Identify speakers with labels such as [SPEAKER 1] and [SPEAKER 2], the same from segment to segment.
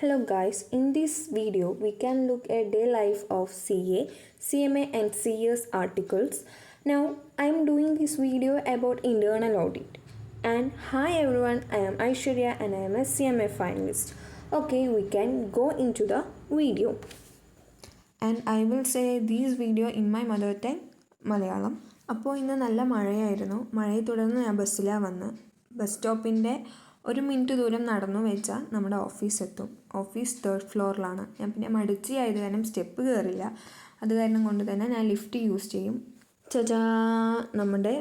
[SPEAKER 1] Hello guys, in this video we can look at day life of CA, CMA and CS articles. Now I am doing this video about internal audit. And hi everyone, I am Aishwarya and I am a CMA finalist. Okay, we can go into the video. And I will say this video in my mother tongue, Malayalam. അപ്പോൾ ഇന്ന് നല്ല മഴയായിരുന്നു. മഴയെ തുടർന്ന് ഞാൻ ബസ്സിലാണ് വന്ന്. Bus സ്റ്റോപ്പിൻ്റെ 1 minute ദൂരം നടന്നു വെച്ചാൽ നമ്മുടെ ഓഫീസ് എത്തും. Office 3rd ഫ്ലോറിലാണ്. ഞാൻ പിന്നെ മടിച്ചിയായത് കാരണം സ്റ്റെപ്പ് കയറില്ല. അത് കാരണം കൊണ്ട് തന്നെ ഞാൻ ലിഫ്റ്റ് യൂസ് ചെയ്യും. ചാ നമ്മുടെ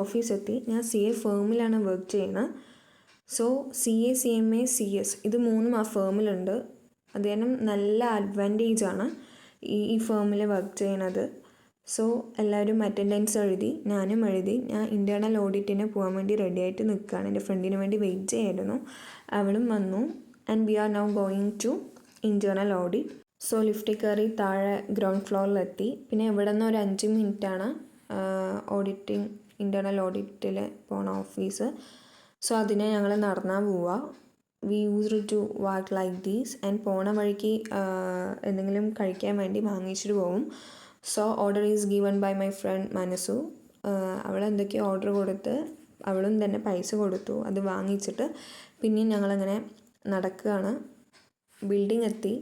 [SPEAKER 1] ഓഫീസ് എത്തി. ഞാൻ CA ഫേമിലാണ് വർക്ക് ചെയ്യുന്നത്. സോ CA, CMA, CS ഇത് മൂന്നും ആ ഫേമിലുണ്ട്. അത് കാരണം നല്ല അഡ്വാൻറ്റേജാണ് ഈ ഫേമിൽ വർക്ക് ചെയ്യണത്. സോ എല്ലാവരും അറ്റൻഡൻസ് എഴുതി, ഞാനും എഴുതി. ഞാൻ ഇൻറ്റേർണൽ ഓഡിറ്റിന് പോകാൻ വേണ്ടി റെഡി ആയിട്ട് നിൽക്കുകയാണ്. എൻ്റെ ഫ്രണ്ടിന് വേണ്ടി വെയിറ്റ് ചെയ്യായിരുന്നു. അവളും വന്നു. And we are now going to internal audit. So ലിഫ്റ്റിൽ കയറി താഴെ ഗ്രൗണ്ട് ഫ്ലോറിലെത്തി. പിന്നെ ഇവിടെ നിന്ന് ഒരു 5 മിനിറ്റാണ് ഓഡിറ്റിംഗ് ഇൻറ്റേർണൽ ഓഡിറ്റിൽ പോണ ഓഫീസ്. സോ അതിനെ ഞങ്ങൾ നടന്നാൽ പോവുക. We used to walk like these. And പോണ വഴിക്ക് എന്തെങ്കിലും കഴിക്കാൻ വേണ്ടി വാങ്ങിച്ചിട്ട് പോകും. So order is given by my friend Manasu. അവൾ എന്തൊക്കെയോ ഓർഡർ കൊടുത്ത് അവളും തന്നെ പൈസ കൊടുത്തു. അത് വാങ്ങിച്ചിട്ട് പിന്നെയും ഞങ്ങളങ്ങനെ നടക്കുകയാണ്. ബിൽഡിംഗ് എത്തി.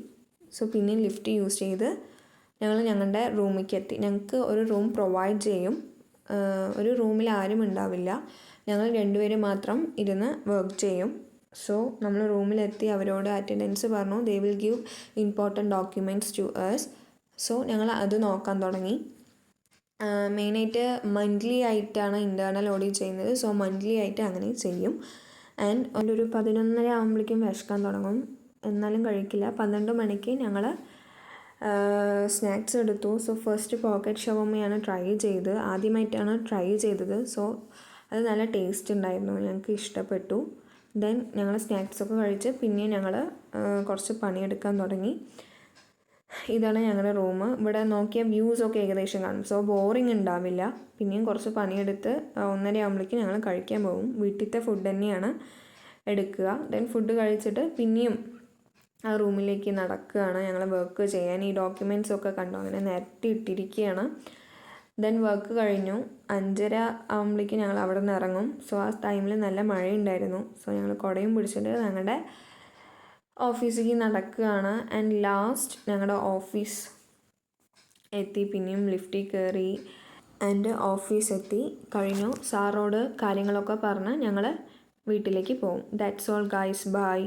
[SPEAKER 1] സോ പിന്നെയും ലിഫ്റ്റ് യൂസ് ചെയ്ത് ഞങ്ങൾ ഞങ്ങളുടെ റൂമിലേക്ക് എത്തി. ഞങ്ങൾക്ക് ഒരു റൂം പ്രൊവൈഡ് ചെയ്യും. ഒരു റൂമിൽ ആരും ഉണ്ടാവില്ല. ഞങ്ങൾ 2 പേര് മാത്രം ഇരുന്ന് വർക്ക് ചെയ്യും. സോ നമ്മൾ റൂമിലെത്തി അവരോട് അറ്റൻഡൻസ് പറഞ്ഞു. They will give important documents to us. So ഞങ്ങൾ അത് നോക്കാൻ തുടങ്ങി. മെയിനായിട്ട് മന്ത്ലി ആയിട്ടാണ് ഇൻറ്റേർണൽ ഓഡിറ്റ് ചെയ്യുന്നത്. സോ മന്ത്ലി ആയിട്ട് അങ്ങനെ ചെയ്യും. ആൻഡ് ഒരു 11:30 ആകുമ്പോഴേക്കും വിശക്കാൻ തുടങ്ങും. എന്നാലും കഴിക്കില്ല. 12 മണിക്ക് ഞങ്ങൾ സ്നാക്സ് എടുത്തു. സോ ഫസ്റ്റ് പോക്കറ്റ് ഷവർമയാണ് ട്രൈ ചെയ്ത്. ആദ്യമായിട്ടാണ് ട്രൈ ചെയ്തത്. സോ അത് നല്ല ടേസ്റ്റ് ഉണ്ടായിരുന്നു. ഞങ്ങൾക്ക് ഇഷ്ടപ്പെട്ടു. ദെൻ ഞങ്ങൾ സ്നാക്സൊക്കെ കഴിച്ച് പിന്നെയും ഞങ്ങൾ കുറച്ച് പണിയെടുക്കാൻ തുടങ്ങി. ഇതാണ് ഞങ്ങളുടെ റൂം. ഇവിടെ നോക്കിയ വ്യൂസൊക്കെ ഏകദേശം കാണും. സോ ബോറിങ് ഉണ്ടാവില്ല. പിന്നെയും കുറച്ച് പണിയെടുത്ത് 1:30 ആകുമ്പോഴേക്കും ഞങ്ങൾ കഴിക്കാൻ പോകും. വീട്ടിലത്തെ ഫുഡ് തന്നെയാണ് എടുക്കുക. ദെൻ ഫുഡ് കഴിച്ചിട്ട് പിന്നെയും ആ റൂമിലേക്ക് നടക്കുകയാണ് ഞങ്ങൾ വർക്ക് ചെയ്യാൻ. ഈ ഡോക്യുമെൻറ്റ്സൊക്കെ കണ്ടു അങ്ങനെ നിരത്തി ഇട്ടിരിക്കുകയാണ്. ദെൻ വർക്ക് കഴിഞ്ഞു. 5:30 ആകുമ്പോഴേക്കും ഞങ്ങൾ അവിടെ നിന്ന് ഇറങ്ങും. സോ ആ ടൈമിൽ നല്ല മഴയുണ്ടായിരുന്നു. സോ ഞങ്ങൾ കുടയും പിടിച്ചിട്ട് ഞങ്ങളുടെ ഓഫീസിലേക്ക് നടക്കുകയാണ്. ആൻഡ് ലാസ്റ്റ് ഞങ്ങളുടെ ഓഫീസ് എത്തി. പിന്നെയും ലിഫ്റ്റിൽ കയറി ആൻഡ് ഓഫീസ് എത്തി കഴിഞ്ഞു. സാറോട് കാര്യങ്ങളൊക്കെ പറഞ്ഞ് ഞങ്ങൾ വീട്ടിലേക്ക് പോകും. That's all guys, by.